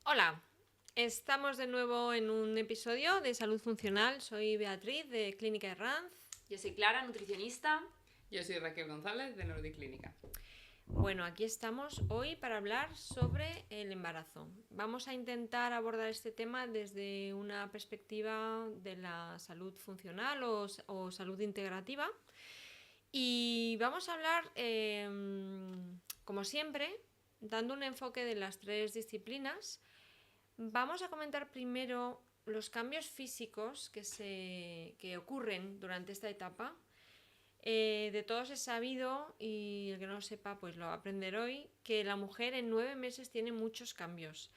Hola, estamos de nuevo en un episodio de Salud Funcional. Soy Beatriz de Clínica Herranz. Yo soy Clara, nutricionista. Yo soy Raquel González de Nordiclínica. Bueno, aquí estamos hoy para hablar sobre el embarazo. Vamos a intentar abordar este tema desde una perspectiva de la salud funcional o salud integrativa. Y vamos a hablar, como siempre, dando un enfoque de las tres disciplinas. Vamos a comentar primero los cambios físicos que ocurren durante esta etapa. De todos es sabido, y el que no lo sepa pues lo va a aprender hoy, que la mujer en 9 meses tiene muchos cambios.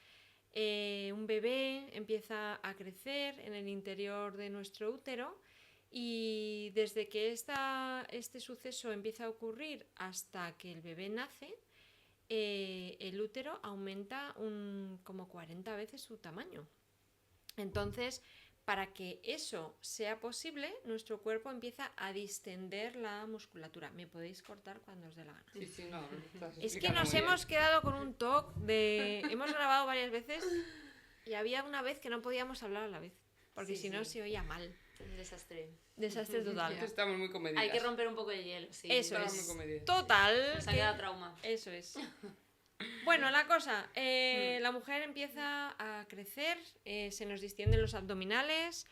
Un bebé empieza a crecer en el interior de nuestro útero y desde que este suceso empieza a ocurrir hasta que el bebé nace, el útero aumenta como 40 veces su tamaño. Entonces, para que eso sea posible, nuestro cuerpo empieza a distender la musculatura. Me podéis cortar cuando os dé la gana. Sí, no. Es que nos hemos quedado con un toque de... Hemos grabado varias veces y había una vez que no podíamos hablar a la vez, porque si no se oía mal. Un desastre. Desastre total. Estamos muy comedidas. Hay que romper un poco el hielo, sí. Eso Estamos es. muy comedidas. Total. Nos ha quedado trauma. Eso es. Bueno, la cosa, la mujer empieza a crecer, se nos distienden los abdominales.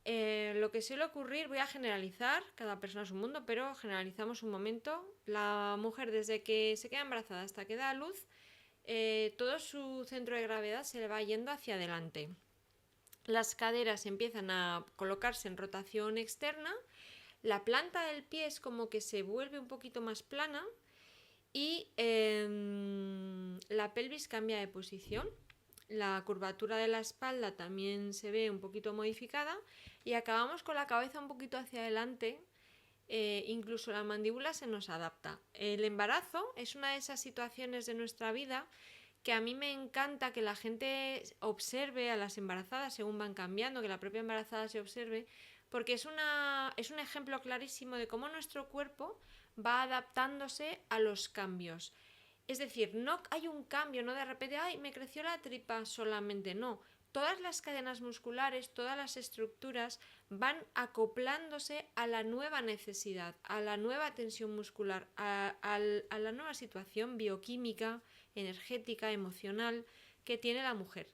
Lo que suele ocurrir, voy a generalizar, cada persona es un mundo, pero generalizamos un momento. La mujer, desde que se queda embarazada hasta que da a luz, todo su centro de gravedad se le va yendo hacia adelante. Las caderas empiezan a colocarse en rotación externa, la planta del pie es como que se vuelve un poquito más plana y la pelvis cambia de posición. La curvatura de la espalda también se ve un poquito modificada y acabamos con la cabeza un poquito hacia adelante, incluso la mandíbula se nos adapta. El embarazo es una de esas situaciones de nuestra vida que a mí me encanta que la gente observe a las embarazadas según van cambiando, que la propia embarazada se observe, porque es un ejemplo clarísimo de cómo nuestro cuerpo va adaptándose a los cambios. Es decir, no hay un cambio, no de repente, ¡ay, me creció la tripa solamente! No, todas las cadenas musculares, todas las estructuras van acoplándose a la nueva necesidad, a la nueva tensión muscular, a la nueva situación bioquímica, energética, emocional que tiene la mujer.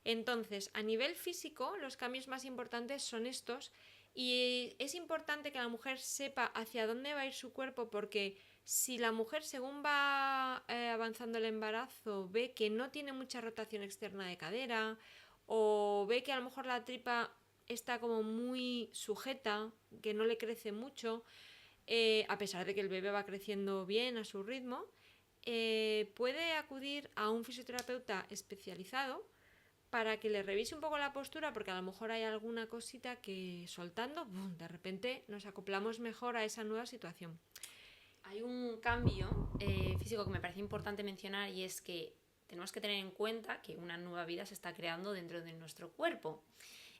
Entonces, a nivel físico, los cambios más importantes son estos y es importante que la mujer sepa hacia dónde va a ir su cuerpo porque si la mujer según va avanzando el embarazo ve que no tiene mucha rotación externa de cadera o ve que a lo mejor la tripa está como muy sujeta, que no le crece mucho, a pesar de que el bebé va creciendo bien a su ritmo, puede acudir a un fisioterapeuta especializado para que le revise un poco la postura porque a lo mejor hay alguna cosita que soltando, ¡bum!, de repente nos acoplamos mejor a esa nueva situación. Hay un cambio físico que me parece importante mencionar y es que tenemos que tener en cuenta que una nueva vida se está creando dentro de nuestro cuerpo.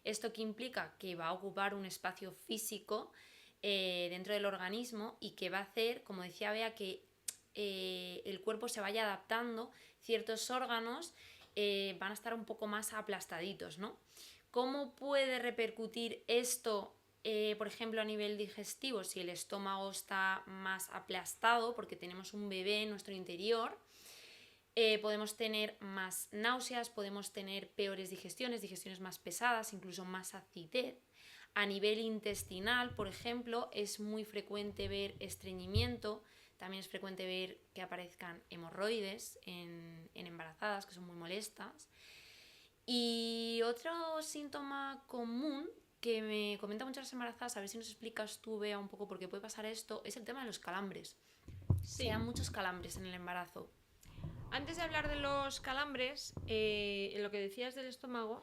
Esto que implica que va a ocupar un espacio físico dentro del organismo y que va a hacer, como decía Bea, que el cuerpo se vaya adaptando, ciertos órganos van a estar un poco más aplastaditos, ¿no? ¿Cómo puede repercutir esto, por ejemplo, a nivel digestivo? Si el estómago está más aplastado porque tenemos un bebé en nuestro interior, podemos tener más náuseas, podemos tener peores digestiones más pesadas, incluso más acidez. A nivel intestinal, por ejemplo, es muy frecuente ver estreñimiento, también es frecuente ver que aparezcan hemorroides en embarazadas, que son muy molestas. Y otro síntoma común que me comentan muchas las embarazadas, a ver si nos explicas tú, Bea, un poco por qué puede pasar esto, es el tema de los calambres. Sí. Se dan muchos calambres en el embarazo. Antes de hablar de los calambres, en lo que decías del estómago,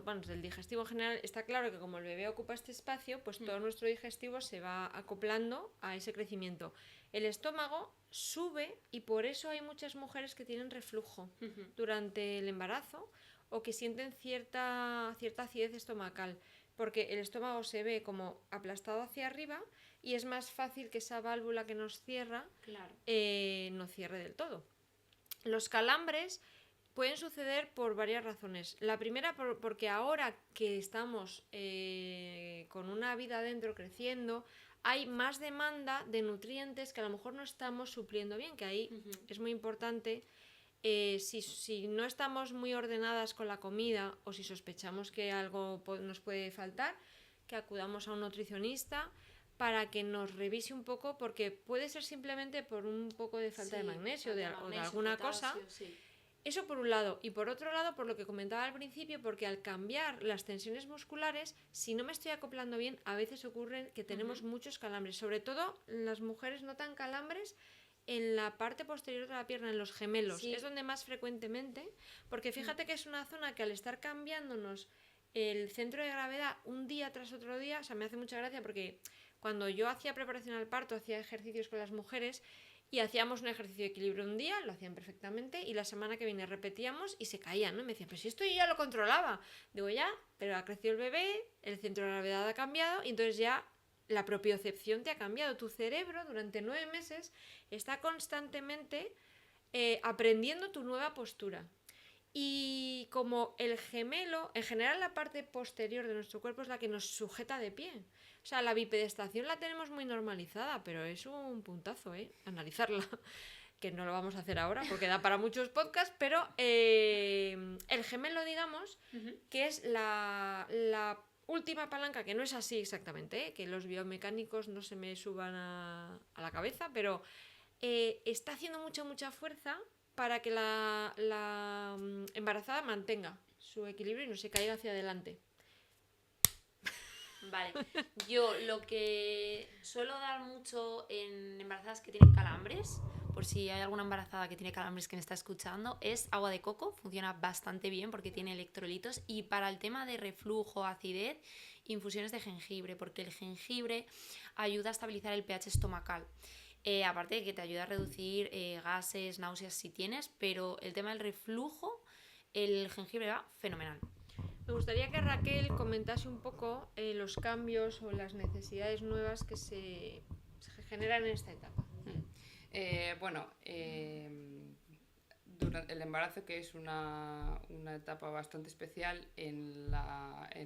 bueno, del digestivo en general, está claro que como el bebé ocupa este espacio, pues todo nuestro digestivo se va acoplando a ese crecimiento. El estómago sube y por eso hay muchas mujeres que tienen reflujo durante el embarazo o que sienten cierta acidez estomacal, porque el estómago se ve como aplastado hacia arriba y es más fácil que esa válvula que nos cierra Claro. no cierre del todo. Los calambres pueden suceder por varias razones. La primera, porque ahora que estamos con una vida adentro creciendo, hay más demanda de nutrientes que a lo mejor no estamos supliendo bien, que ahí es muy importante. Si no estamos muy ordenadas con la comida o si sospechamos que algo nos puede faltar, que acudamos a un nutricionista para que nos revise un poco, porque puede ser simplemente por un poco de falta de magnesio, o de alguna cosa. Sí. Eso por un lado. Y por otro lado, por lo que comentaba al principio, porque al cambiar las tensiones musculares, si no me estoy acoplando bien, a veces ocurre que tenemos muchos calambres. Sobre todo las mujeres notan calambres en la parte posterior de la pierna, en los gemelos. Es donde más frecuentemente, porque fíjate que es una zona que al estar cambiándonos el centro de gravedad un día tras otro día, o sea, me hace mucha gracia porque cuando yo hacía preparación al parto, hacía ejercicios con las mujeres y hacíamos un ejercicio de equilibrio un día, lo hacían perfectamente, y la semana que viene repetíamos y se caían, ¿no? Y me decían, pero si esto yo ya lo controlaba. Digo, ya, pero ha crecido el bebé, el centro de gravedad ha cambiado, y entonces ya la propiocepción te ha cambiado. Tu cerebro durante 9 meses está constantemente aprendiendo tu nueva postura. Y como el gemelo, en general la parte posterior de nuestro cuerpo es la que nos sujeta de pie. O sea, la bipedestación la tenemos muy normalizada, pero es un puntazo, analizarla. Que no lo vamos a hacer ahora porque da para muchos podcasts, pero el gemelo, digamos, que es la última palanca, que no es así exactamente, que los biomecánicos no se me suban a la cabeza, pero está haciendo mucha fuerza para que la embarazada mantenga su equilibrio y no se caiga hacia adelante. Vale, yo lo que suelo dar mucho en embarazadas que tienen calambres, por si hay alguna embarazada que tiene calambres que me está escuchando, es agua de coco. Funciona bastante bien porque tiene electrolitos. Y para el tema de reflujo, acidez, infusiones de jengibre, porque el jengibre ayuda a estabilizar el pH estomacal. Aparte de que te ayuda a reducir gases, náuseas si tienes, pero el tema del reflujo, el jengibre va fenomenal. Me gustaría que Raquel comentase un poco los cambios o las necesidades nuevas que se generan en esta etapa. Durante el embarazo, que es una etapa bastante especial en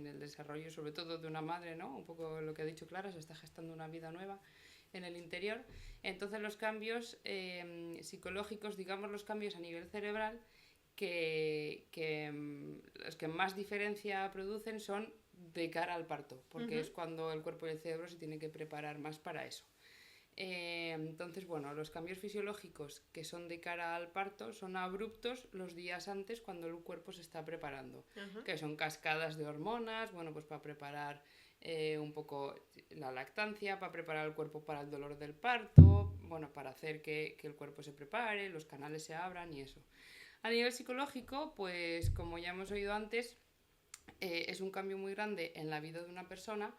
el desarrollo, sobre todo de una madre, ¿no? Un poco lo que ha dicho Clara, se está gestando una vida nueva en el interior. Entonces los cambios psicológicos, digamos los cambios a nivel cerebral, que los que más diferencia producen son de cara al parto, porque es cuando el cuerpo y el cerebro se tienen que preparar más para eso. Entonces, bueno, los cambios fisiológicos que son de cara al parto son abruptos los días antes cuando el cuerpo se está preparando, que son cascadas de hormonas, bueno, pues para preparar un poco la lactancia, para preparar el cuerpo para el dolor del parto, bueno, para hacer que el cuerpo se prepare, los canales se abran y eso. A nivel psicológico, pues como ya hemos oído antes, es un cambio muy grande en la vida de una persona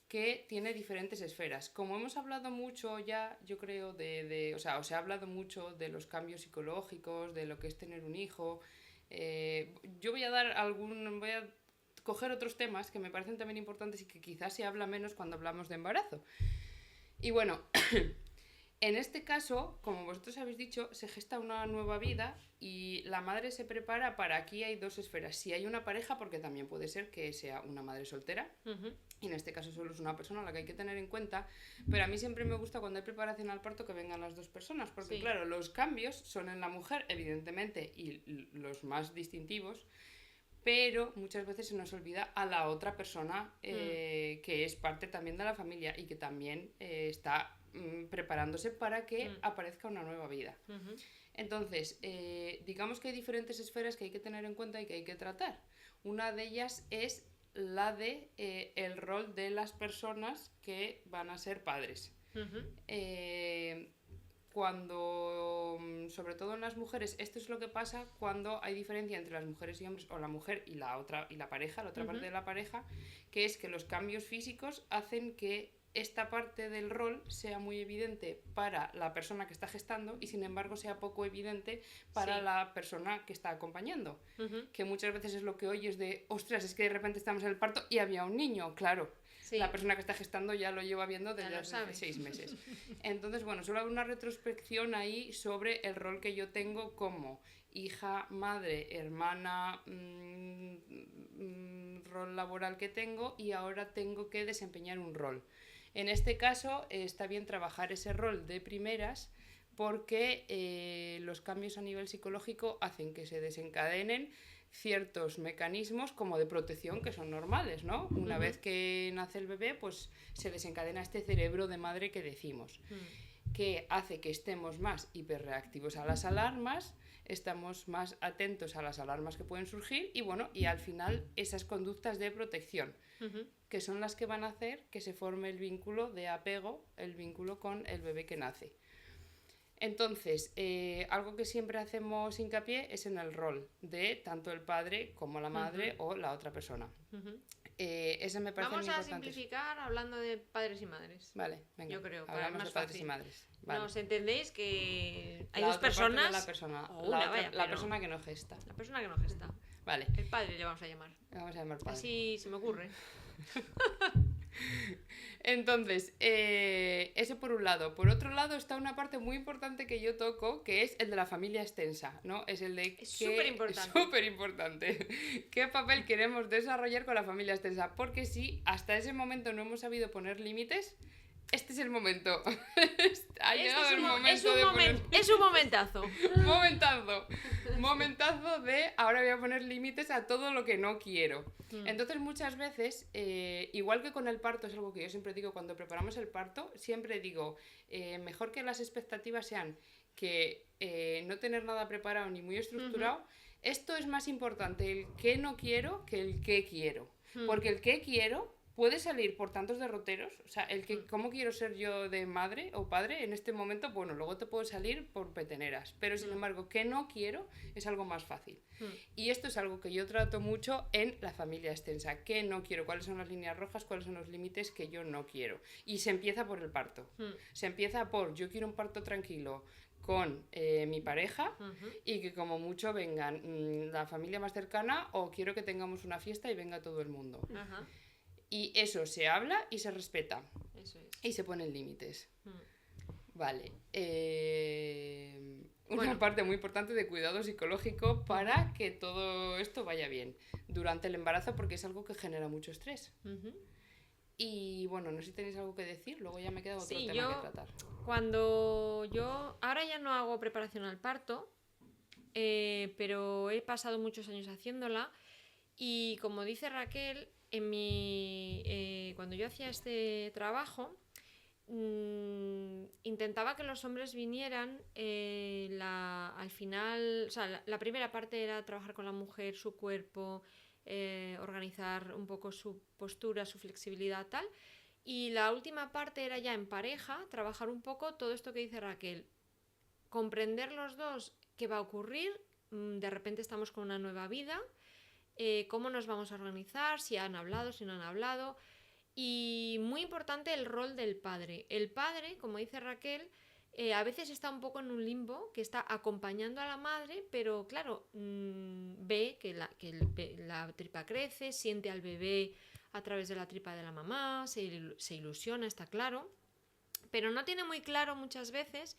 que tiene diferentes esferas. Como hemos hablado mucho ya, yo creo, os he hablado mucho de los cambios psicológicos, de lo que es tener un hijo. Yo voy a coger otros temas que me parecen también importantes y que quizás se habla menos cuando hablamos de embarazo. Y bueno, en este caso, como vosotros habéis dicho, se gesta una nueva vida y la madre se prepara para... Aquí hay dos esferas. Si hay una pareja, porque también puede ser que sea una madre soltera, y en este caso solo es una persona a la que hay que tener en cuenta, pero a mí siempre me gusta cuando hay preparación al parto que vengan las dos personas, porque claro, los cambios son en la mujer, evidentemente, y los más distintivos, pero muchas veces se nos olvida a la otra persona que es parte también de la familia y que también está preparándose para que aparezca una nueva vida. Entonces, digamos que hay diferentes esferas que hay que tener en cuenta y que hay que tratar. Una de ellas es la de el rol de las personas que van a ser padres. Cuando, sobre todo en las mujeres, esto es lo que pasa cuando hay diferencia entre las mujeres y hombres, o la mujer y la pareja, la otra parte de la pareja, que es que los cambios físicos hacen que esta parte del rol sea muy evidente para la persona que está gestando y sin embargo sea poco evidente para la persona que está acompañando, que muchas veces es lo que oyes de, ostras, es que de repente estamos en el parto y había un niño, claro. La persona que está gestando ya lo lleva viendo desde hace 6 meses. Entonces, bueno, solo hay una retrospección ahí sobre el rol que yo tengo como hija, madre, hermana, rol laboral que tengo y ahora tengo que desempeñar un rol. En este caso está bien trabajar ese rol de primeras porque los cambios a nivel psicológico hacen que se desencadenen ciertos mecanismos como de protección que son normales, ¿no? Una vez que nace el bebé, pues se desencadena este cerebro de madre que decimos, que hace que estemos más hiperreactivos a las alarmas, estamos más atentos a las alarmas que pueden surgir y bueno, y al final esas conductas de protección, que son las que van a hacer que se forme el vínculo de apego, el vínculo con el bebé que nace. Entonces, algo que siempre hacemos hincapié es en el rol de tanto el padre como la madre o la otra persona. Ese me parece Vamos muy a importante. simplificar hablando de padres y madres. Vale, venga. Yo creo, hablamos más de padres fácil. y madres. Vale. ¿Nos entendéis que hay La dos otra parte personas? de la persona, o una, vaya, la pero persona que no gesta. la persona que no gesta. Vale, El padre le vamos a llamar. vamos a llamar padre. Así se me ocurre. Entonces, ese por un lado. Por otro lado está una parte muy importante que yo toco, que es el de la familia extensa, ¿no? Es el de... Es superimportante. Súper importante. ¿Qué papel queremos desarrollar con la familia extensa? Porque si hasta ese momento no hemos sabido poner límites, este es el momento. Ha llegado el momento de poner... Es un momentazo. Momentazo de ahora voy a poner límites a todo lo que no quiero. Entonces muchas veces, igual que con el parto, es algo que yo siempre digo cuando preparamos el parto, siempre digo, mejor que las expectativas sean que no tener nada preparado ni muy estructurado, esto es más importante el que no quiero que el que quiero. Porque el que quiero puede salir por tantos derroteros, o sea, el que cómo quiero ser yo de madre o padre en este momento, bueno, luego te puede salir por peteneras, pero sin embargo, que no quiero es algo más fácil. Y esto es algo que yo trato mucho en la familia extensa, que no quiero, cuáles son las líneas rojas, cuáles son los límites que yo no quiero. Y se empieza por el parto. Se empieza por, yo quiero un parto tranquilo con mi pareja y que como mucho vengan la familia más cercana o quiero que tengamos una fiesta y venga todo el mundo. Ajá. Y eso se habla y se respeta. Eso es. Y se ponen límites. Vale. Una Bueno. parte muy importante de cuidado psicológico para que todo esto vaya bien durante el embarazo porque es algo que genera mucho estrés. Y bueno, no sé si tenéis algo que decir, luego ya me queda otro Sí, tema yo- que tratar. Cuando yo... Ahora ya no hago preparación al parto, pero he pasado muchos años haciéndola y como dice Raquel, cuando yo hacía este trabajo, intentaba que los hombres vinieran al final, o sea, la primera parte era trabajar con la mujer, su cuerpo, organizar un poco su postura, su flexibilidad, tal. Y la última parte era ya en pareja, trabajar un poco todo esto que dice Raquel, comprender los dos qué va a ocurrir, de repente estamos con una nueva vida, cómo nos vamos a organizar, si han hablado, si no han hablado. Y muy importante el rol del padre. El padre, como dice Raquel, a veces está un poco en un limbo, que está acompañando a la madre, pero claro, ve que la tripa crece, siente al bebé a través de la tripa de la mamá, se ilusiona, está claro, pero no tiene muy claro muchas veces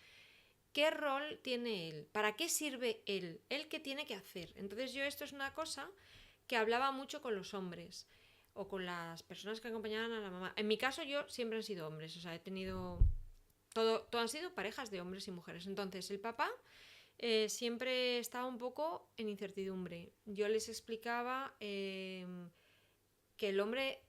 qué rol tiene él, para qué sirve él qué tiene que hacer. Entonces yo esto es una cosa que hablaba mucho con los hombres o con las personas que acompañaban a la mamá. En mi caso yo siempre han sido hombres, o sea, he tenido... Todo han sido parejas de hombres y mujeres. Entonces el papá siempre estaba un poco en incertidumbre. Yo les explicaba que el hombre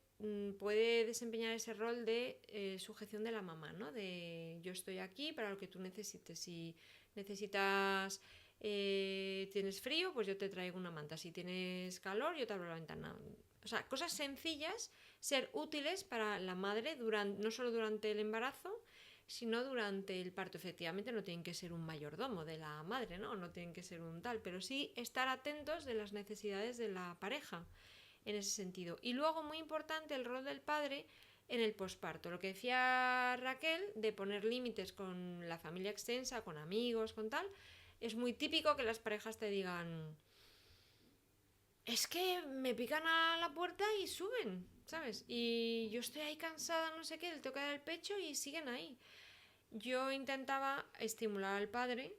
puede desempeñar ese rol de sujeción de la mamá, ¿no? De yo estoy aquí para lo que tú necesites. Si necesitas... tienes frío, pues yo te traigo una manta. Si tienes calor, yo te abro la ventana. O sea, cosas sencillas, ser útiles para la madre no solo durante el embarazo, sino durante el parto. Efectivamente no tienen que ser un mayordomo de la madre, no tienen que ser un tal, pero sí estar atentos de las necesidades de la pareja en ese sentido. Y luego, muy importante, el rol del padre en el posparto. Lo que decía Raquel, de poner límites con la familia extensa, con amigos, con tal, es muy típico que las parejas te digan: es que me pican a la puerta y suben, ¿sabes? Y yo estoy ahí cansada, no sé qué, le toca el pecho y siguen ahí. Yo intentaba estimular al padre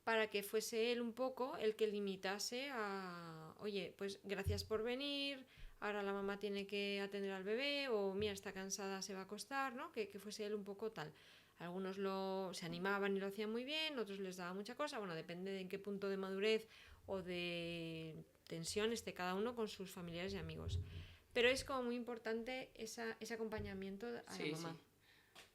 para que fuese él un poco el que limitase a, oye, pues gracias por venir, ahora la mamá tiene que atender al bebé, o mira, está cansada, se va a acostar, ¿no? Que fuese él un poco tal. Algunos se animaban y lo hacían muy bien, otros les daba mucha cosa, bueno, depende de en qué punto de madurez o de tensión esté cada uno con sus familiares y amigos. Pero es como muy importante ese acompañamiento a la mamá. Sí.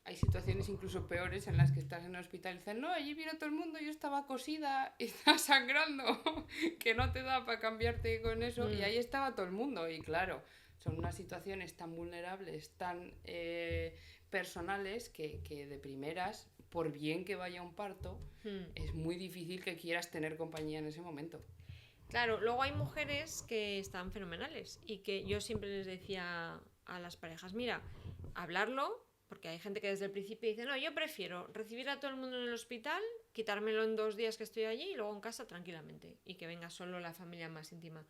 Hay situaciones incluso peores en las que estás en el hospital y dicen, no, allí vino todo el mundo, yo estaba cosida y estaba sangrando, que no te da para cambiarte con eso, y ahí estaba todo el mundo. Y claro, son unas situaciones tan vulnerables, tan personales, que de primeras, por bien que vaya un parto, es muy difícil que quieras tener compañía en ese momento. Claro, luego hay mujeres que están fenomenales y que yo siempre les decía a las parejas, mira, hablarlo, porque hay gente que desde el principio dice, no, yo prefiero recibir a todo el mundo en el hospital, quitármelo en 2 días que estoy allí y luego en casa tranquilamente y que venga solo la familia más íntima.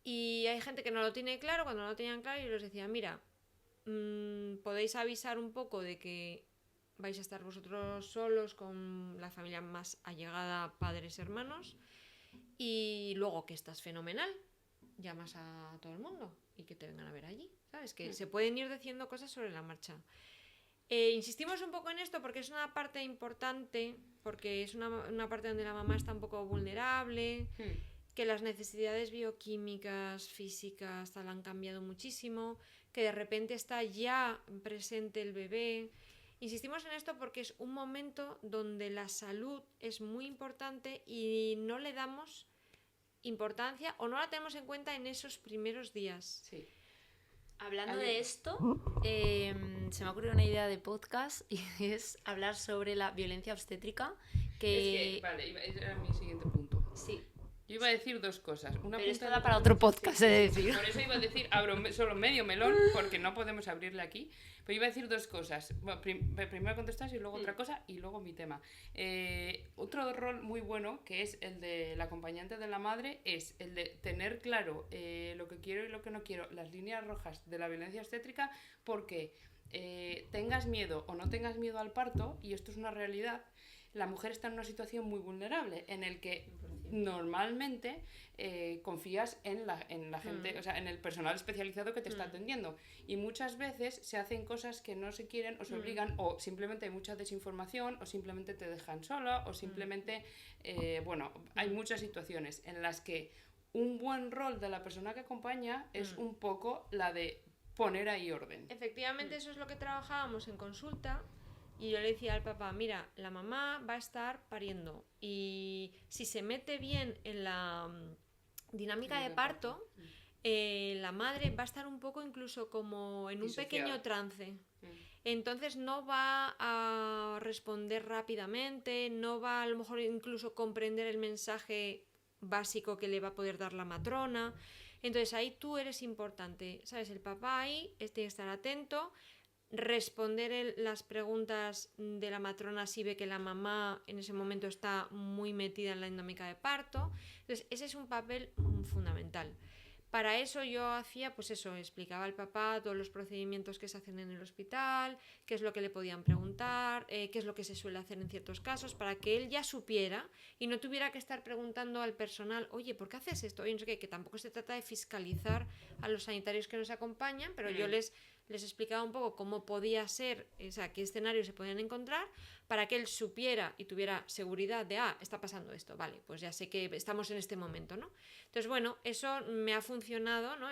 Y hay gente que no lo tiene claro, cuando no lo tenían claro yo les decía, mira, podéis avisar un poco de que vais a estar vosotros solos con la familia más allegada, padres, hermanos, y luego que estás fenomenal, llamas a todo el mundo y que te vengan a ver allí, ¿sabes? Que se pueden ir diciendo cosas sobre la marcha. Insistimos un poco en esto porque es una parte importante, porque es una parte donde la mamá está un poco vulnerable, que las necesidades bioquímicas, físicas, tal, han cambiado muchísimo, que de repente está ya presente el bebé. Insistimos en esto porque es un momento donde la salud es muy importante y no le damos importancia o no la tenemos en cuenta en esos primeros días. Sí. Hablando de esto, se me ha ocurrido una idea de podcast y es hablar sobre la violencia obstétrica. Vale, ese era mi siguiente punto. Sí. Yo iba a decir 2 cosas. Pero esto da para otro podcast, he de decir. Por eso iba a decir, abro solo medio melón, porque no podemos abrirle aquí. Pero iba a decir 2 cosas. Bueno, primero contestas y luego otra cosa y luego mi tema. Otro rol muy bueno, que es el de la acompañante de la madre, es el de tener claro lo que quiero y lo que no quiero, las líneas rojas de la violencia obstétrica, porque tengas miedo o no tengas miedo al parto, y esto es una realidad, la mujer está en una situación muy vulnerable en el que normalmente confías en la gente, o sea, en el personal especializado que te está atendiendo, y muchas veces se hacen cosas que no se quieren o se obligan, o simplemente hay mucha desinformación, o simplemente te dejan sola, o simplemente hay muchas situaciones en las que un buen rol de la persona que acompaña es un poco la de poner ahí orden. Efectivamente, eso es lo que trabajábamos en consulta. Y yo le decía al papá, mira, la mamá va a estar pariendo y si se mete bien en la dinámica de parto, la madre va a estar un poco incluso como en un pequeño trance. Entonces no va a responder rápidamente, no va a lo mejor incluso comprender el mensaje básico que le va a poder dar la matrona. Entonces ahí tú eres importante, ¿sabes? El papá ahí tiene que estar atento, responder las preguntas de la matrona si ve que la mamá en ese momento está muy metida en la dinámica de parto. Entonces ese es un papel fundamental. Para eso yo hacía, pues eso, explicaba al papá todos los procedimientos que se hacen en el hospital, qué es lo que le podían preguntar, qué es lo que se suele hacer en ciertos casos, para que él ya supiera y no tuviera que estar preguntando al personal, oye, ¿por qué haces esto? Oye, no sé qué, que tampoco se trata de fiscalizar a los sanitarios que nos acompañan, pero yo les explicaba un poco cómo podía ser, o sea, qué escenarios se podían encontrar para que él supiera y tuviera seguridad de, está pasando esto, vale, pues ya sé que estamos en este momento, ¿no? Entonces, bueno, eso me ha funcionado, ¿no?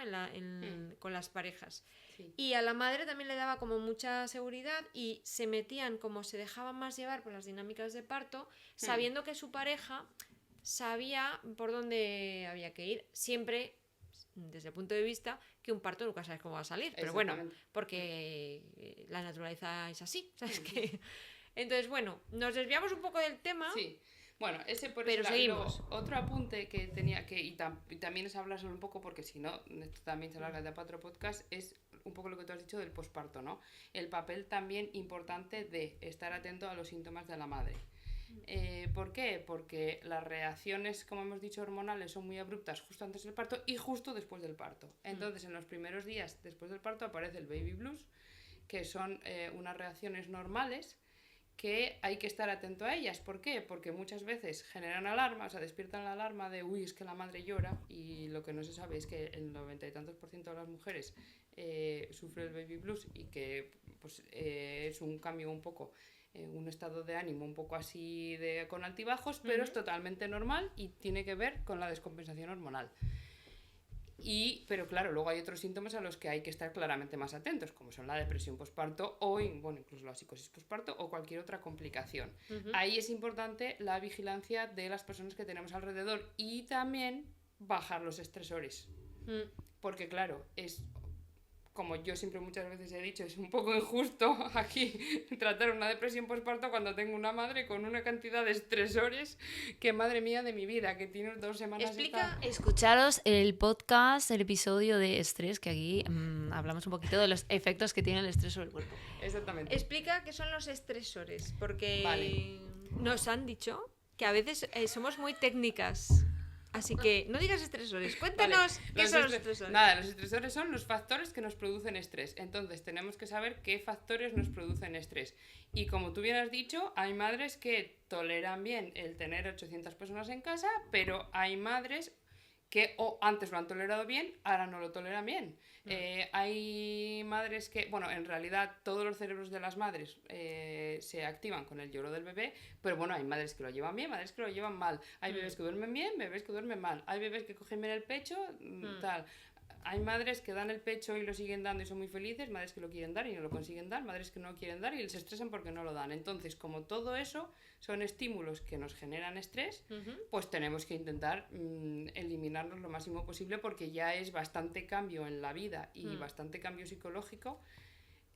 Con las parejas. Sí. Y a la madre también le daba como mucha seguridad y se metían, como se dejaban más llevar por las dinámicas de parto, sabiendo que su pareja sabía por dónde había que ir, siempre desde el punto de vista que un parto nunca sabes cómo va a salir, pero bueno, porque la naturaleza es así, ¿sabes? Entonces, bueno, nos desviamos un poco del tema. Sí. Bueno, ese por pero eso seguimos. Otro apunte que tenía que, y también es hablar solo un poco, porque si no, esto también se alarga de para otro podcast, es un poco lo que tú has dicho del posparto, ¿no? El papel también importante de estar atento a los síntomas de la madre. ¿Por qué? Porque las reacciones, como hemos dicho, hormonales son muy abruptas justo antes del parto y justo después del parto. Entonces, en los primeros días después del parto aparece el baby blues, que son unas reacciones normales que hay que estar atento a ellas. ¿Por qué? Porque muchas veces generan alarma, o sea, despiertan la alarma de uy, es que la madre llora, y lo que no se sabe es que el 90 y tantos % de las mujeres sufre el baby blues y que pues, es un cambio un poco, un estado de ánimo un poco así con altibajos, pero es totalmente normal y tiene que ver con la descompensación hormonal. Pero claro, luego hay otros síntomas a los que hay que estar claramente más atentos, como son la depresión posparto o incluso la psicosis posparto o cualquier otra complicación. Ahí es importante la vigilancia de las personas que tenemos alrededor y también bajar los estresores. Porque claro, como yo siempre muchas veces he dicho, es un poco injusto aquí tratar una depresión posparto cuando tengo una madre con una cantidad de estresores que, madre mía de mi vida, que tiene 2 semanas... Escucharos el podcast, el episodio de estrés, que aquí hablamos un poquito de los efectos que tiene el estrés sobre el cuerpo. Exactamente. Explica qué son los estresores, porque Vale. nos han dicho que a veces somos muy técnicas. Así que no digas estresores, cuéntanos qué son los estresores. Nada, los estresores son los factores que nos producen estrés. Entonces tenemos que saber qué factores nos producen estrés. Y como tú bien has dicho, hay madres que toleran bien el tener 800 personas en casa, pero hay madres que antes lo han tolerado bien, ahora no lo toleran bien. Hay madres que, bueno, en realidad todos los cerebros de las madres se activan con el lloro del bebé, pero bueno, hay madres que lo llevan bien, madres que lo llevan mal. Hay bebés que duermen bien, bebés que duermen mal. Hay bebés que cogen bien el pecho, tal. Hay madres que dan el pecho y lo siguen dando y son muy felices, madres que lo quieren dar y no lo consiguen dar, madres que no lo quieren dar y les estresan porque no lo dan. Entonces, como todo eso son estímulos que nos generan estrés, pues tenemos que intentar eliminarlos lo máximo posible, porque ya es bastante cambio en la vida y bastante cambio psicológico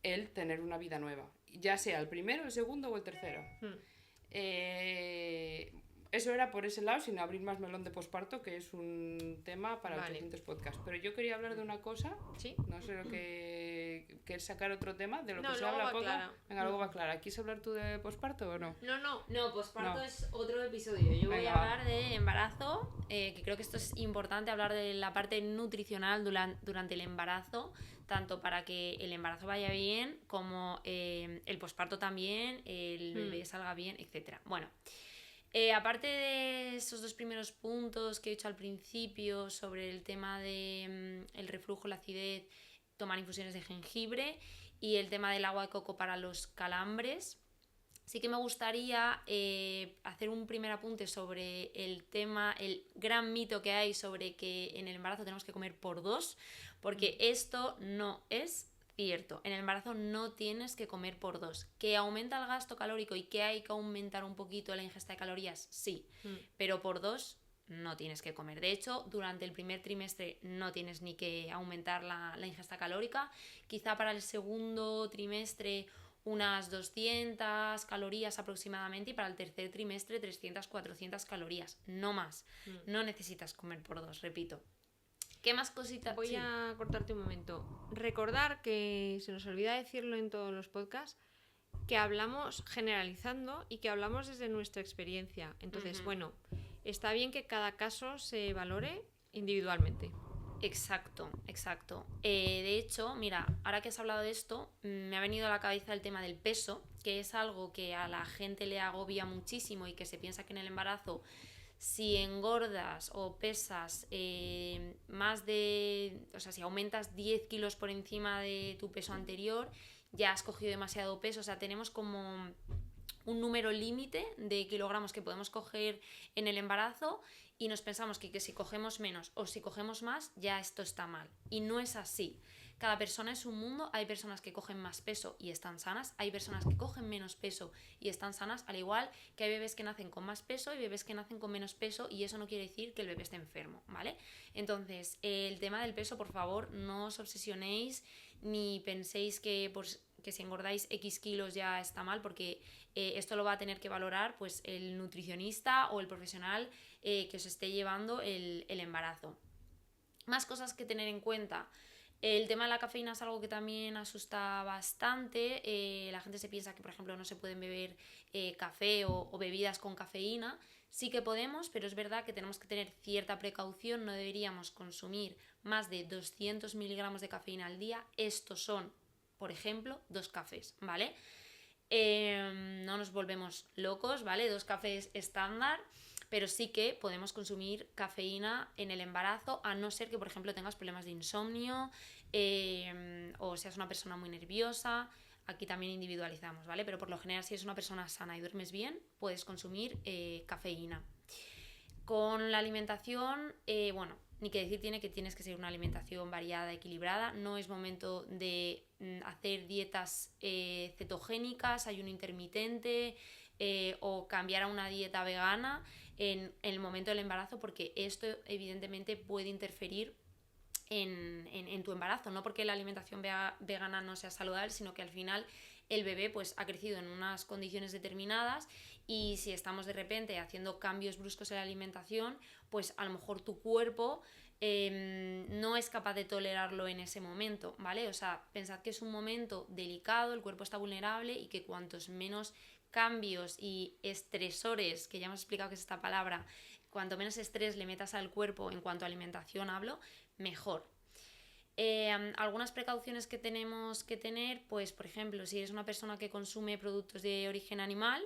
el tener una vida nueva, ya sea el primero, el segundo o el tercero. Eso era por ese lado, sin abrir más melón de posparto, que es un tema para 800 podcasts. Pero yo quería hablar de una cosa, ¿sí? No sé lo que... ¿Quieres sacar otro tema de lo que se luego habla va poco? Clara. Venga, luego va Clara. ¿Quieres hablar tú de posparto o no? No, posparto No. es otro episodio. Yo voy Venga, a hablar de embarazo, que creo que esto es importante, hablar de la parte nutricional durante el embarazo, tanto para que el embarazo vaya bien, como el posparto también, el bebé salga bien, etc. Bueno, aparte de esos 2 primeros puntos que he dicho al principio sobre el tema de el reflujo, la acidez, tomar infusiones de jengibre y el tema del agua de coco para los calambres, sí que me gustaría hacer un primer apunte sobre el tema, el gran mito que hay sobre que en el embarazo tenemos que comer por 2, porque esto no es cierto. En el embarazo no tienes que comer por 2. ¿Que aumenta el gasto calórico y que hay que aumentar un poquito la ingesta de calorías? Sí, pero por 2 no tienes que comer. De hecho, durante el primer trimestre no tienes ni que aumentar la ingesta calórica. Quizá para el segundo trimestre unas 200 calorías aproximadamente, y para el tercer trimestre 300-400 calorías, no más. No necesitas comer por 2, repito. ¿Qué más cositas? Voy a cortarte un momento. Recordar que se nos olvida decirlo en todos los podcasts, que hablamos generalizando y que hablamos desde nuestra experiencia. Entonces, bueno, está bien que cada caso se valore individualmente. Exacto. De hecho, mira, ahora que has hablado de esto, me ha venido a la cabeza el tema del peso, que es algo que a la gente le agobia muchísimo y que se piensa que en el embarazo, si engordas o pesas más de... O sea, si aumentas 10 kilos por encima de tu peso anterior, ya has cogido demasiado peso. O sea, tenemos como un número límite de kilogramos que podemos coger en el embarazo y nos pensamos que si cogemos menos o si cogemos más, ya esto está mal. Y no es así. Cada persona es un mundo. Hay personas que cogen más peso y están sanas, hay personas que cogen menos peso y están sanas, al igual que hay bebés que nacen con más peso y bebés que nacen con menos peso, y eso no quiere decir que el bebé esté enfermo, ¿vale? Entonces, el tema del peso, por favor, no os obsesionéis ni penséis que si engordáis X kilos ya está mal, porque esto lo va a tener que valorar pues el nutricionista o el profesional que os esté llevando el embarazo. Más cosas que tener en cuenta. El tema de la cafeína es algo que también asusta bastante. La gente se piensa que, por ejemplo, no se pueden beber café o bebidas con cafeína. Sí que podemos, pero es verdad que tenemos que tener cierta precaución. No deberíamos consumir más de 200 miligramos de cafeína al día. Estos son, por ejemplo, 2 cafés, ¿vale? No nos volvemos locos, ¿vale? 2 cafés estándar, pero sí que podemos consumir cafeína en el embarazo, a no ser que, por ejemplo, tengas problemas de insomnio o seas una persona muy nerviosa. Aquí también individualizamos, ¿vale? Pero por lo general, si eres una persona sana y duermes bien, puedes consumir cafeína. Con la alimentación, bueno, ni que decir tiene que tienes que ser una alimentación variada, equilibrada. No es momento de hacer dietas cetogénicas, ayuno intermitente o cambiar a una dieta vegana en el momento del embarazo, porque esto evidentemente puede interferir en tu embarazo. No porque la alimentación vegana no sea saludable, sino que al final el bebé pues ha crecido en unas condiciones determinadas, y si estamos de repente haciendo cambios bruscos en la alimentación, pues a lo mejor tu cuerpo no es capaz de tolerarlo en ese momento, ¿vale? O sea, pensad que es un momento delicado, el cuerpo está vulnerable, y que cuantos menos cambios y estresores, que ya hemos explicado qué es esta palabra, cuanto menos estrés le metas al cuerpo en cuanto a alimentación hablo, mejor. Algunas precauciones que tenemos que tener, pues por ejemplo, si eres una persona que consume productos de origen animal,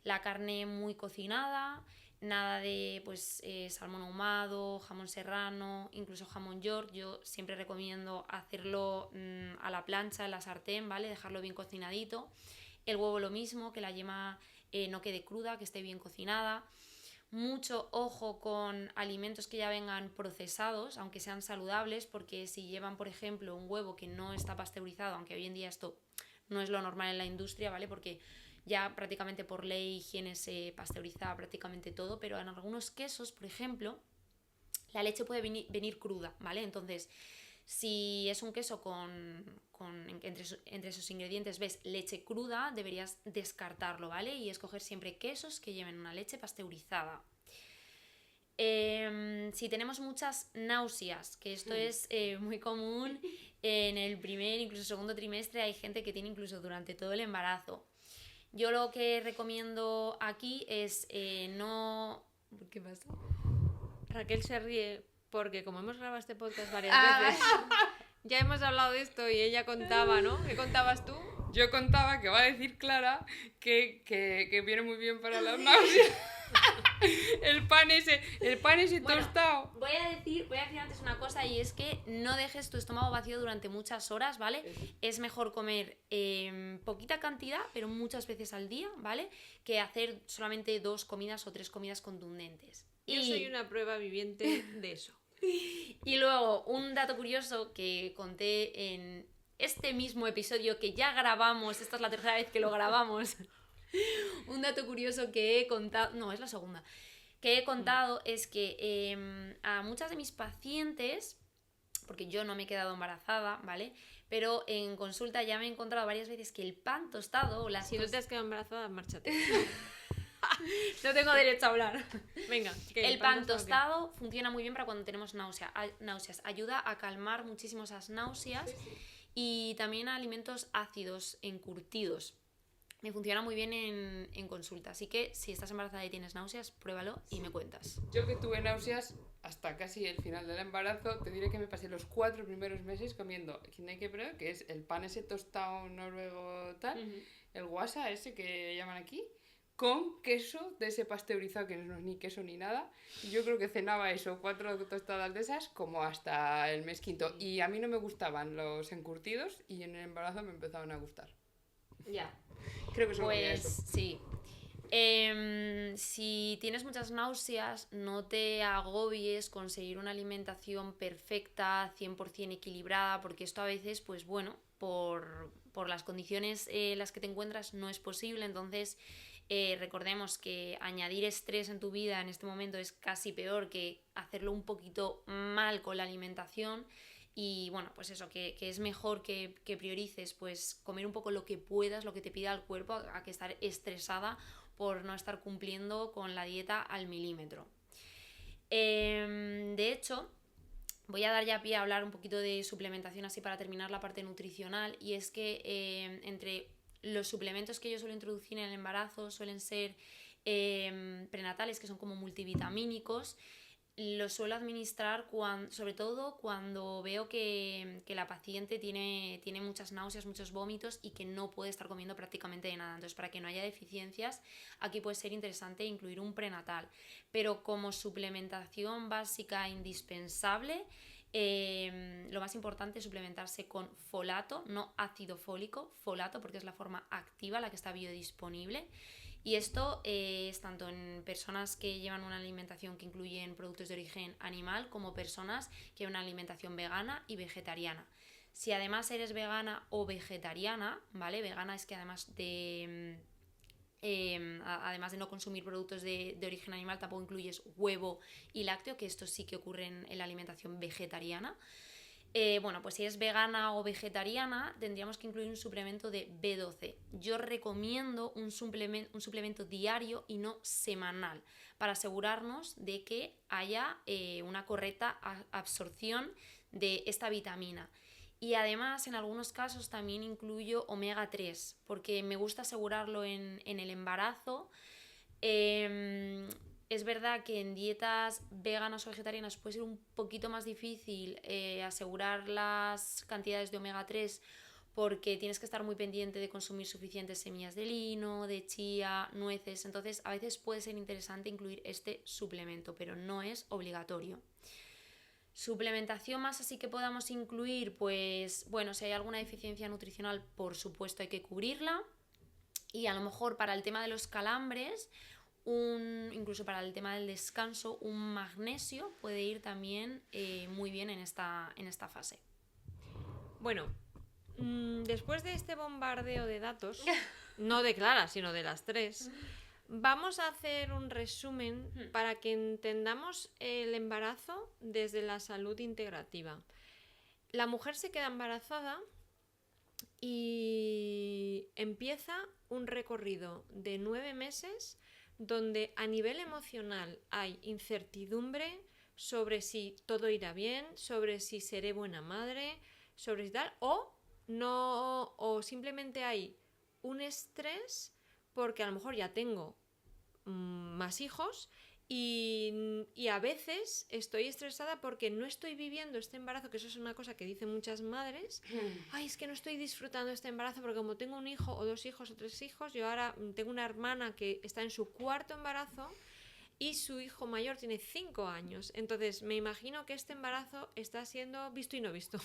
la carne muy cocinada, nada de pues salmón ahumado, jamón serrano, incluso jamón york. Yo siempre recomiendo hacerlo a la plancha, en la sartén, ¿vale? Dejarlo bien cocinadito. El huevo lo mismo, que la yema no quede cruda, que esté bien cocinada. Mucho ojo con alimentos que ya vengan procesados, aunque sean saludables, porque si llevan, por ejemplo, un huevo que no está pasteurizado, aunque hoy en día esto no es lo normal en la industria, ¿vale? Porque ya prácticamente por ley, higiene, se pasteuriza prácticamente todo, pero en algunos quesos, por ejemplo, la leche puede venir cruda, ¿vale? Entonces, si es un queso entre sus ingredientes ves leche cruda, deberías descartarlo, ¿vale? Y escoger siempre quesos que lleven una leche pasteurizada. Si tenemos muchas náuseas, que esto es muy común en el primer, incluso segundo trimestre, hay gente que tiene incluso durante todo el embarazo. Yo lo que recomiendo aquí es no... ¿Qué pasa? Raquel se ríe porque como hemos grabado este podcast varias veces, ya hemos hablado de esto y ella contaba, ¿no? ¿Qué contabas tú? Yo contaba que va a decir Clara que viene muy bien para las náuseas. El pan ese Bueno, tostado. voy a decir antes una cosa, y es que no dejes tu estómago vacío durante muchas horas, ¿vale? Es mejor comer poquita cantidad, pero muchas veces al día, ¿vale? Que hacer solamente 2 comidas o 3 comidas contundentes. Yo soy una prueba viviente de eso. Y luego, un dato curioso que conté en este mismo episodio que ya grabamos, esta es la tercera vez que lo grabamos. Un dato curioso que he contado, no, es la segunda, que he contado es que a muchas de mis pacientes, porque yo no me he quedado embarazada, ¿vale? Pero en consulta ya me he encontrado varias veces que el pan tostado o las Si no te has quedado embarazada, márchate. No tengo derecho a hablar. Venga, el pan tostado funciona muy bien para cuando tenemos náuseas. Ayuda a calmar muchísimo esas náuseas, y también a alimentos ácidos encurtidos. Me funciona muy bien en consulta. Así que si estás embarazada y tienes náuseas, pruébalo y me cuentas. Yo que tuve náuseas hasta casi el final del embarazo, te diré que me pasé los 4 primeros meses comiendo quinoa, que es el pan ese tostado noruego tal, el guasa ese que llaman aquí, con queso de ese pasteurizado que no es ni queso ni nada. Y yo creo que cenaba eso, 4 tostadas de esas, como hasta el mes quinto. Y a mí no me gustaban los encurtidos, y en el embarazo me empezaban a gustar. Ya. Creo que solo Pues eso. sí. Si tienes muchas náuseas, no te agobies con seguir una alimentación perfecta, 100% equilibrada, porque esto a veces, pues bueno, por las condiciones en las que te encuentras no es posible. Entonces, recordemos que añadir estrés en tu vida en este momento es casi peor que hacerlo un poquito mal con la alimentación. Y bueno, pues eso, que es mejor que priorices pues comer un poco lo que puedas, lo que te pida el cuerpo, a que estar estresada por no estar cumpliendo con la dieta al milímetro. De hecho, voy a dar ya pie a hablar un poquito de suplementación así para terminar la parte nutricional, y es que entre los suplementos que yo suelo introducir en el embarazo suelen ser prenatales, que son como multivitamínicos. lo suelo administrar sobre todo cuando veo que la paciente tiene muchas náuseas, muchos vómitos y que no puede estar comiendo prácticamente de nada. Entonces, para que no haya deficiencias, aquí puede ser interesante incluir un prenatal. Pero como suplementación básica indispensable, lo más importante es suplementarse con folato, no ácido fólico, folato, porque es la forma activa, la que está biodisponible. Y esto es tanto en personas que llevan una alimentación que incluyen productos de origen animal como personas que llevan una alimentación vegana y vegetariana. Si además eres vegana o vegetariana, ¿vale? Vegana es que además de no consumir productos de origen animal, tampoco incluyes huevo y lácteo, que esto sí que ocurre en la alimentación vegetariana. Bueno, pues si eres vegana o vegetariana, tendríamos que incluir un suplemento de B12. Yo recomiendo un suplemento diario y no semanal, para asegurarnos de que haya una correcta absorción de esta vitamina. Y además, en algunos casos también incluyo omega 3, porque me gusta asegurarlo en el embarazo. Es verdad que en dietas veganas o vegetarianas puede ser un poquito más difícil asegurar las cantidades de omega 3, porque tienes que estar muy pendiente de consumir suficientes semillas de lino, de chía, nueces. Entonces, a veces puede ser interesante incluir este suplemento, pero no es obligatorio. Suplementación más así que podamos incluir, pues bueno, si hay alguna deficiencia nutricional, por supuesto hay que cubrirla. Y a lo mejor para el tema de los calambres, incluso para el tema del descanso, un magnesio puede ir también muy bien en esta fase. Bueno, después de este bombardeo de datos, no de Clara, sino de las tres, vamos a hacer un resumen para que entendamos el embarazo desde la salud integrativa. La mujer se queda embarazada y empieza un recorrido de 9 meses donde a nivel emocional hay incertidumbre sobre si todo irá bien, sobre si seré buena madre, sobre si tal, o simplemente hay un estrés porque a lo mejor ya tengo más hijos y a veces estoy estresada porque no estoy viviendo este embarazo, que eso es una cosa que dicen muchas madres. Ay, es que no estoy disfrutando este embarazo porque como tengo un hijo o 2 hijos o 3 hijos, yo ahora tengo una hermana que está en su 4º embarazo y su hijo mayor tiene 5 años. Entonces me imagino que este embarazo está siendo visto y no visto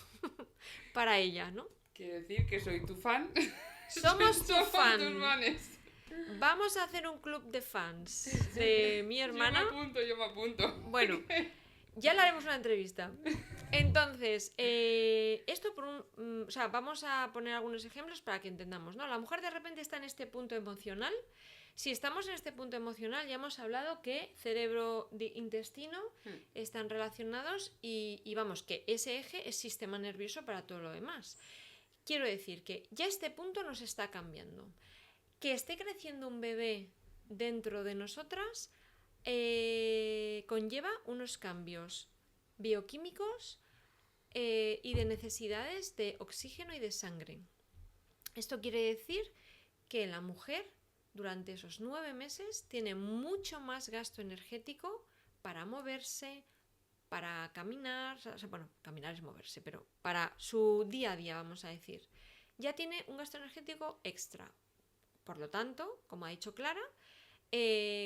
para ella, ¿no? Quiero decir que soy tu fan. Somos tu fan. Tus fanes. Vamos a hacer un club de fans de mi hermana. Yo me apunto. Bueno, ya le haremos una entrevista. Entonces, esto vamos a poner algunos ejemplos para que entendamos, ¿no? La mujer de repente está en este punto emocional. Si estamos en este punto emocional, ya hemos hablado que cerebro e intestino están relacionados y vamos, que ese eje es sistema nervioso para todo lo demás. Quiero decir que ya este punto nos está cambiando. Que esté creciendo un bebé dentro de nosotras conlleva unos cambios bioquímicos y de necesidades de oxígeno y de sangre. Esto quiere decir que la mujer durante esos 9 meses tiene mucho más gasto energético para moverse, para caminar, caminar es moverse, pero para su día a día, vamos a decir, ya tiene un gasto energético extra. Por lo tanto, como ha dicho Clara,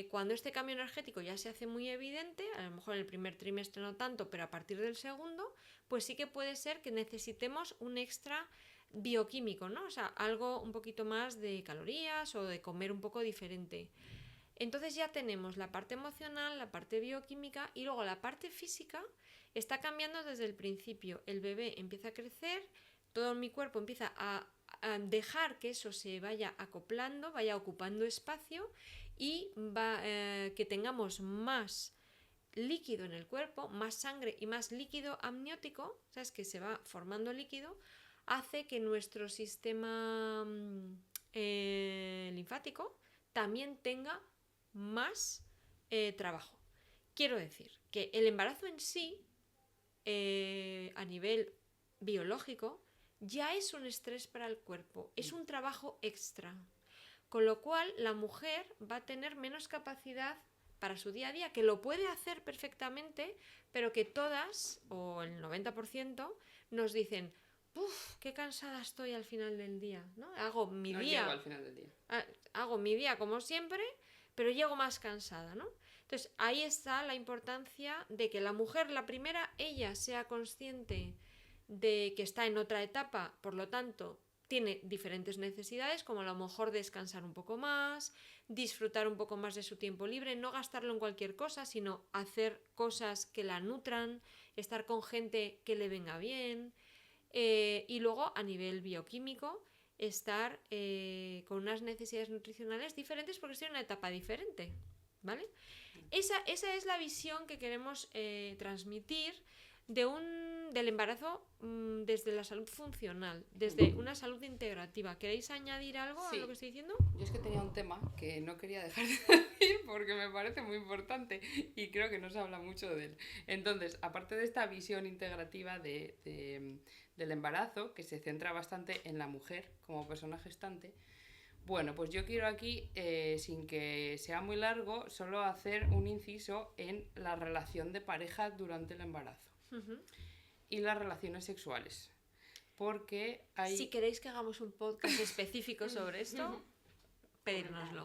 cuando este cambio energético ya se hace muy evidente, a lo mejor en el primer trimestre no tanto, pero a partir del segundo, pues sí que puede ser que necesitemos un extra bioquímico, ¿no? O sea, algo un poquito más de calorías o de comer un poco diferente. Entonces ya tenemos la parte emocional, la parte bioquímica y luego la parte física está cambiando desde el principio. El bebé empieza a crecer, todo mi cuerpo empieza a dejar que eso se vaya acoplando, vaya ocupando espacio y que tengamos más líquido en el cuerpo, más sangre y más líquido amniótico, ¿sabes? Que se va formando líquido, hace que nuestro sistema linfático también tenga más trabajo. Quiero decir que el embarazo en sí, a nivel biológico, ya es un estrés para el cuerpo, es un trabajo extra, con lo cual la mujer va a tener menos capacidad para su día a día, que lo puede hacer perfectamente, pero que todas, o el 90%, nos dicen, ¡puf! ¡Qué cansada estoy al final del día! ¿No? Hago mi No día. llego al final del día. Hago mi día como siempre, pero llego más cansada, ¿no? Entonces, ahí está la importancia de que la mujer, la primera, ella sea consciente de que está en otra etapa, por lo tanto, tiene diferentes necesidades, como a lo mejor descansar un poco más, disfrutar un poco más de su tiempo libre, no gastarlo en cualquier cosa, sino hacer cosas que la nutran, estar con gente que le venga bien, y luego a nivel bioquímico estar con unas necesidades nutricionales diferentes porque estoy en una etapa diferente, ¿vale? Esa es la visión que queremos transmitir del embarazo desde la salud funcional, desde una salud integrativa. ¿Queréis añadir algo a Sí. lo que estoy diciendo? Yo es que tenía un tema que no quería dejar de decir porque me parece muy importante y creo que no se habla mucho de él. Entonces, aparte de esta visión integrativa del embarazo, que se centra bastante en la mujer como persona gestante, bueno, pues yo quiero aquí, sin que sea muy largo, solo hacer un inciso en la relación de pareja durante el embarazo Uh-huh. y las relaciones sexuales. Porque hay... Si queréis que hagamos un podcast específico sobre esto, pedírnoslo.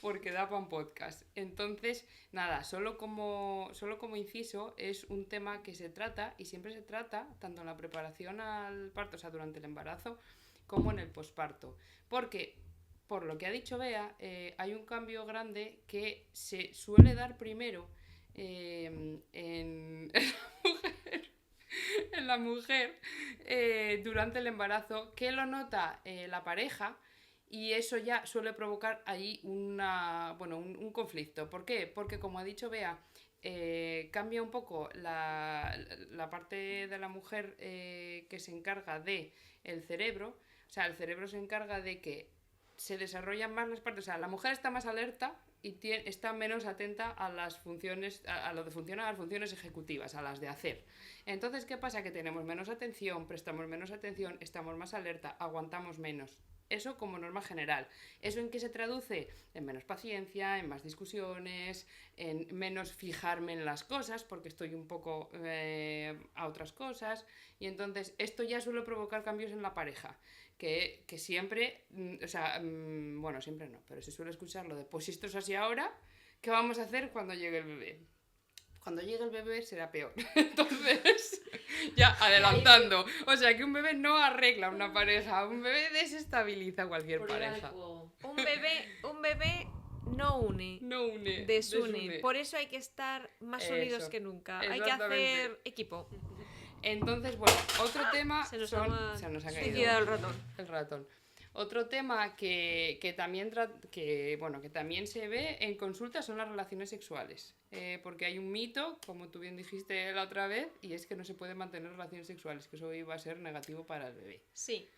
Porque da para un podcast. Entonces, nada, solo como inciso, es un tema que se trata, y siempre se trata, tanto en la preparación al parto, o sea, durante el embarazo, como en el posparto. Porque, por lo que ha dicho Bea, hay un cambio grande que se suele dar primero en la mujer durante el embarazo, que lo nota la pareja. Y eso ya suele provocar ahí un conflicto. ¿Por qué? Porque, como ha dicho Bea, cambia un poco la parte de la mujer que se encarga de el cerebro. O sea, el cerebro se encarga de que se desarrollan más las partes. O sea, la mujer está más alerta y está menos atenta a las funciones, a lo de funcionar, a las funciones ejecutivas, a las de hacer. Entonces, ¿qué pasa? Que tenemos menos atención, prestamos menos atención, estamos más alerta, aguantamos menos. Eso como norma general. ¿Eso en qué se traduce? En menos paciencia, en más discusiones, en menos fijarme en las cosas, porque estoy un poco a otras cosas. Y entonces esto ya suele provocar cambios en la pareja. Que siempre, bueno, siempre no, pero se suele escuchar lo de, pues si esto es así ahora, ¿qué vamos a hacer cuando llegue el bebé? Cuando llegue el bebé será peor. Entonces, ya adelantando. O sea, que un bebé no arregla una pareja. Un bebé desestabiliza cualquier pareja. Un bebé no une. No une. Desune. Por eso hay que estar más unidos que nunca. Hay que hacer equipo. Entonces, bueno, otro tema se nos ha caído el ratón. El ratón. Otro tema que también se ve en consulta son las relaciones sexuales. Porque hay un mito, como tú bien dijiste la otra vez, y es que no se pueden mantener relaciones sexuales, que eso iba a ser negativo para el bebé. Sí.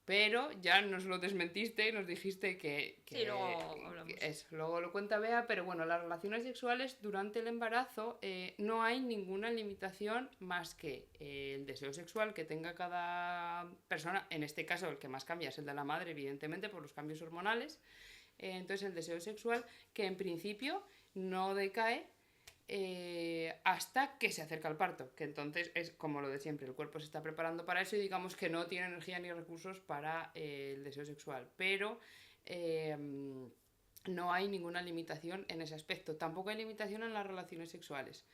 Pero ya nos lo desmentiste y nos dijiste que sí, luego hablamos. Luego lo cuenta Bea, pero bueno, las relaciones sexuales durante el embarazo no hay ninguna limitación más que el deseo sexual que tenga cada persona. En este caso el que más cambia es el de la madre, evidentemente, por los cambios hormonales. Entonces el deseo sexual que en principio no decae hasta que se acerca el parto, que entonces es como lo de siempre, el cuerpo se está preparando para eso y digamos que no tiene energía ni recursos para el deseo sexual, pero no hay ninguna limitación en ese aspecto, tampoco hay limitación en las relaciones sexuales.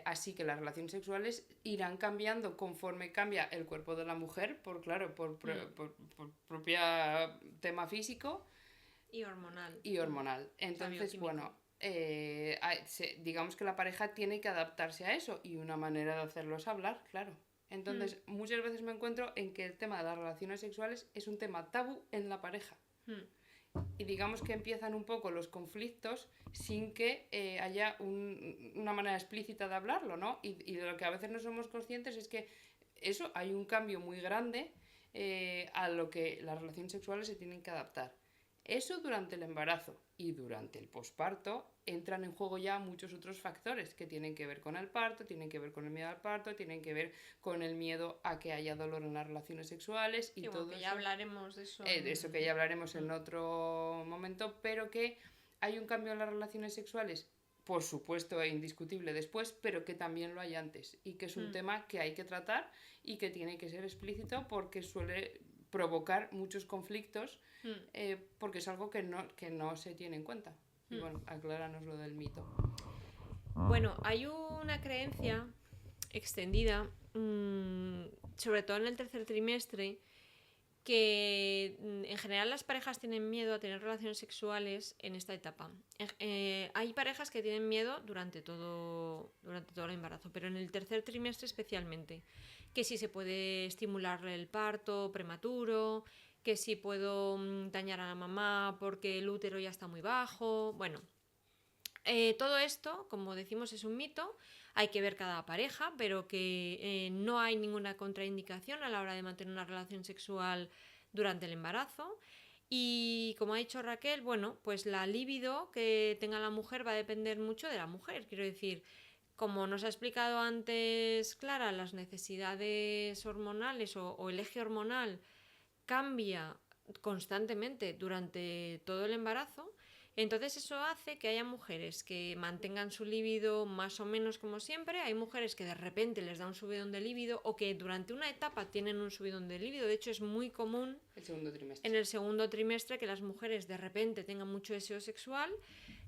Así que las relaciones sexuales irán cambiando conforme cambia el cuerpo de la mujer, por propio tema físico y hormonal. Entonces, bueno, digamos que la pareja tiene que adaptarse a eso y una manera de hacerlo es hablar, claro. Entonces, muchas veces me encuentro en que el tema de las relaciones sexuales es un tema tabú en la pareja. Y digamos que empiezan un poco los conflictos sin que haya una manera explícita de hablarlo, ¿no? Y de lo que a veces no somos conscientes es que eso, hay un cambio muy grande a lo que las relaciones sexuales se tienen que adaptar. Eso durante el embarazo y durante el posparto entran en juego ya muchos otros factores que tienen que ver con el parto, tienen que ver con el miedo al parto, tienen que ver con el miedo a que haya dolor en las relaciones sexuales y todo que eso. Ya hablaremos de eso. De eso que ya hablaremos en otro momento, pero que ¿Hay un cambio en las relaciones sexuales? Por supuesto, es indiscutible después, pero que también lo hay antes y que es un tema que hay que tratar y que tiene que ser explícito porque suele provocar muchos conflictos porque es algo que no se tiene en cuenta. Y bueno, acláranos lo del mito. Bueno, hay una creencia extendida, sobre todo en el tercer trimestre, que en general las parejas tienen miedo a tener relaciones sexuales en esta etapa. Hay parejas que tienen miedo durante todo el embarazo, pero en el tercer trimestre especialmente. Que si se puede estimular el parto prematuro, que si puedo dañar a la mamá porque el útero ya está muy bajo. Bueno, todo esto, como decimos, es un mito. Hay que ver cada pareja, pero que no hay ninguna contraindicación a la hora de mantener una relación sexual durante el embarazo. Y como ha dicho Raquel, bueno, pues la libido que tenga la mujer va a depender mucho de la mujer. Quiero decir, como nos ha explicado antes Clara, las necesidades hormonales o el eje hormonal cambia constantemente durante todo el embarazo. Entonces eso hace que haya mujeres que mantengan su libido más o menos como siempre, hay mujeres que de repente les da un subidón de libido o que durante una etapa tienen un subidón de libido. De hecho es muy común en el segundo trimestre que las mujeres de repente tengan mucho deseo sexual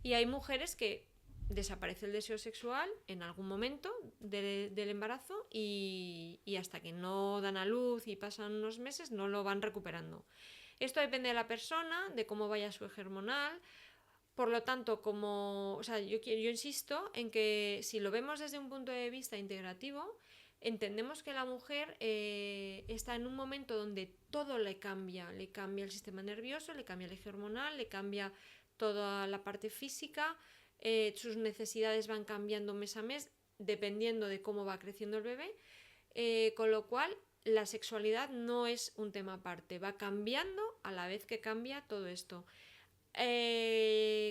y hay mujeres que desaparece el deseo sexual en algún momento del embarazo y hasta que no dan a luz y pasan unos meses no lo van recuperando. Esto depende de la persona, de cómo vaya su eje hormonal. Por lo tanto, yo insisto en que si lo vemos desde un punto de vista integrativo, entendemos que la mujer está en un momento donde todo le cambia el sistema nervioso, le cambia el eje hormonal, le cambia toda la parte física, sus necesidades van cambiando mes a mes dependiendo de cómo va creciendo el bebé, con lo cual la sexualidad no es un tema aparte, va cambiando a la vez que cambia todo esto.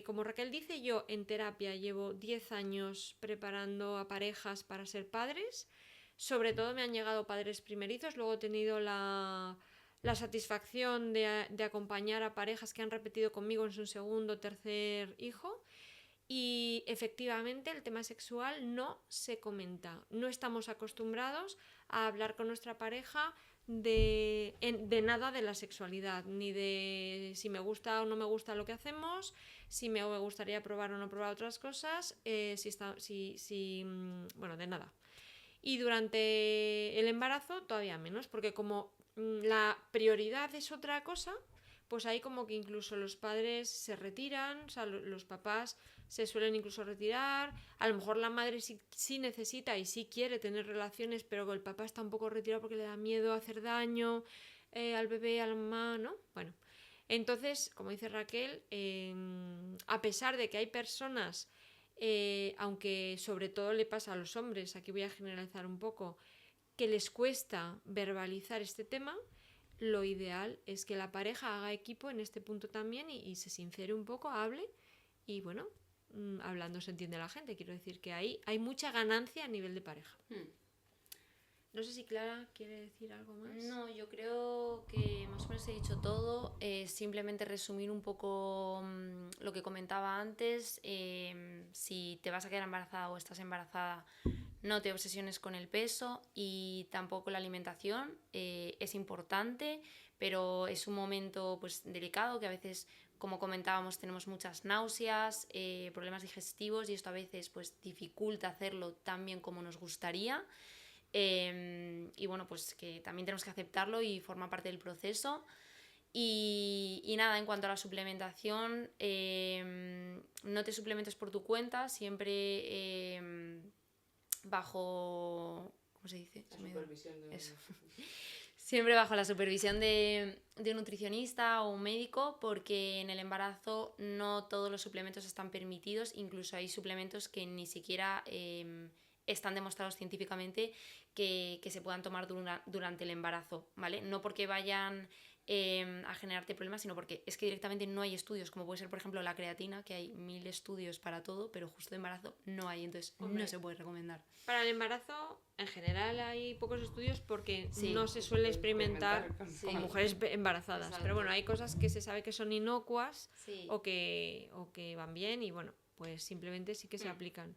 Como Raquel dice, yo en terapia llevo 10 años preparando a parejas para ser padres. Sobre todo me han llegado padres primerizos, luego he tenido la satisfacción de acompañar a parejas que han repetido conmigo en su segundo o tercer hijo. Y efectivamente el tema sexual no se comenta. No estamos acostumbrados a hablar con nuestra pareja de nada de la sexualidad, ni de si me gusta o no me gusta lo que hacemos, si me gustaría probar o no probar otras cosas, bueno, de nada. Y durante el embarazo todavía menos, porque como la prioridad es otra cosa, pues ahí como que incluso los padres se retiran, o sea, los papás se suelen incluso retirar, a lo mejor la madre sí necesita y sí quiere tener relaciones, pero el papá está un poco retirado porque le da miedo hacer daño al bebé, a la mamá, ¿no? Bueno, entonces, como dice Raquel, a pesar de que hay personas, aunque sobre todo le pasa a los hombres, aquí voy a generalizar un poco, que les cuesta verbalizar este tema, lo ideal es que la pareja haga equipo en este punto también y se sincere un poco, hable y bueno, hablando se entiende la gente. Quiero decir que ahí hay mucha ganancia a nivel de pareja. No sé si Clara quiere decir algo más. No, yo creo que más o menos he dicho todo. Simplemente resumir un poco lo que comentaba antes. Si te vas a quedar embarazada o estás embarazada, no te obsesiones con el peso y tampoco la alimentación. Es importante, pero es un momento pues delicado que a veces, como comentábamos, tenemos muchas náuseas, problemas digestivos y esto a veces pues dificulta hacerlo tan bien como nos gustaría. Y bueno, pues que también tenemos que aceptarlo y forma parte del proceso. Y nada, en cuanto a la suplementación, no te suplementes por tu cuenta, siempre bajo... ¿Cómo se dice? La supervisión de... Eso. Siempre bajo la supervisión de un nutricionista o un médico, porque en el embarazo no todos los suplementos están permitidos, incluso hay suplementos que ni siquiera están demostrados científicamente que se puedan tomar durante el embarazo, ¿vale? No porque vayan a generarte problemas, sino porque es que directamente no hay estudios, como puede ser, por ejemplo, la creatina, que hay 1000 estudios para todo, pero justo de embarazo no hay, entonces Hombre. no se puede recomendar. Para el embarazo, en general, hay pocos estudios porque Sí, no se suele experimentar Sí. con mujeres embarazadas. Exacto. Pero bueno, hay cosas que se sabe que son inocuas Sí. o que van bien y bueno, pues simplemente sí que se aplican.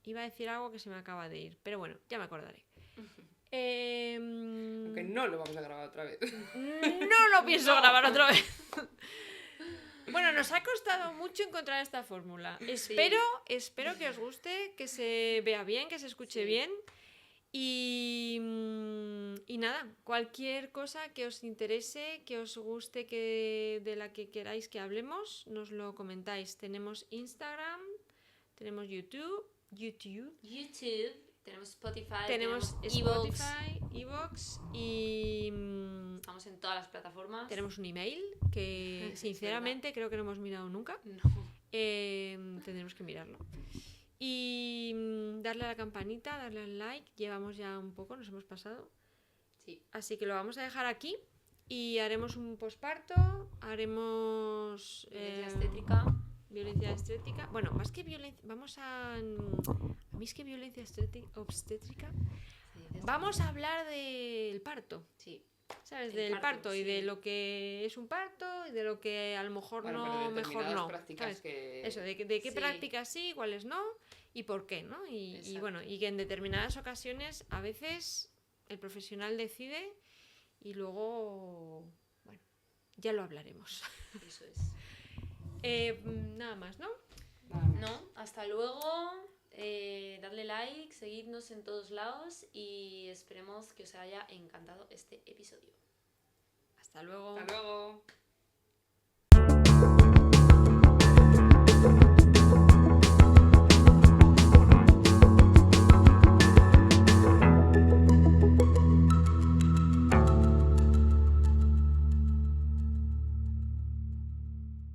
Iba a decir algo que se me acaba de ir, pero bueno, ya me acordaré. Aunque no lo vamos a grabar otra vez. No lo pienso grabar otra vez. Bueno, nos ha costado mucho encontrar esta fórmula. Espero que os guste, que se vea bien, que se escuche Sí. bien. Y nada, cualquier cosa que os interese, que os guste, de la que queráis que hablemos, nos lo comentáis. Tenemos Instagram, tenemos YouTube, Tenemos Spotify, tenemos Evox. Spotify, Evox y Estamos en todas las plataformas. tenemos un email que Es sinceramente creo que no hemos mirado nunca. No. Tendremos que mirarlo. Y darle a la campanita, darle al like. Llevamos ya un poco, nos hemos pasado. Sí. Así que lo vamos a dejar aquí. Y haremos un posparto. Haremos Violencia estética. violencia obstétrica. Bueno, más que violencia. Vamos a. A mí es que violencia obstétrica. Vamos a hablar del parto. Sí. ¿Sabes? El Del parto, parto y sí. de lo que es un parto y de lo que a lo mejor Bueno, no, pero mejor determinadas no. prácticas ¿Sabes? que... Eso, de qué Sí. prácticas sí, cuáles no y por qué, ¿no? Y Exacto. bueno, y que en determinadas ocasiones a veces el profesional decide y luego, bueno, ya lo hablaremos. Eso es. Nada más, ¿no? Nada más. No, hasta luego. Dadle like, seguidnos en todos lados y esperemos que os haya encantado este episodio. Hasta luego. Hasta luego.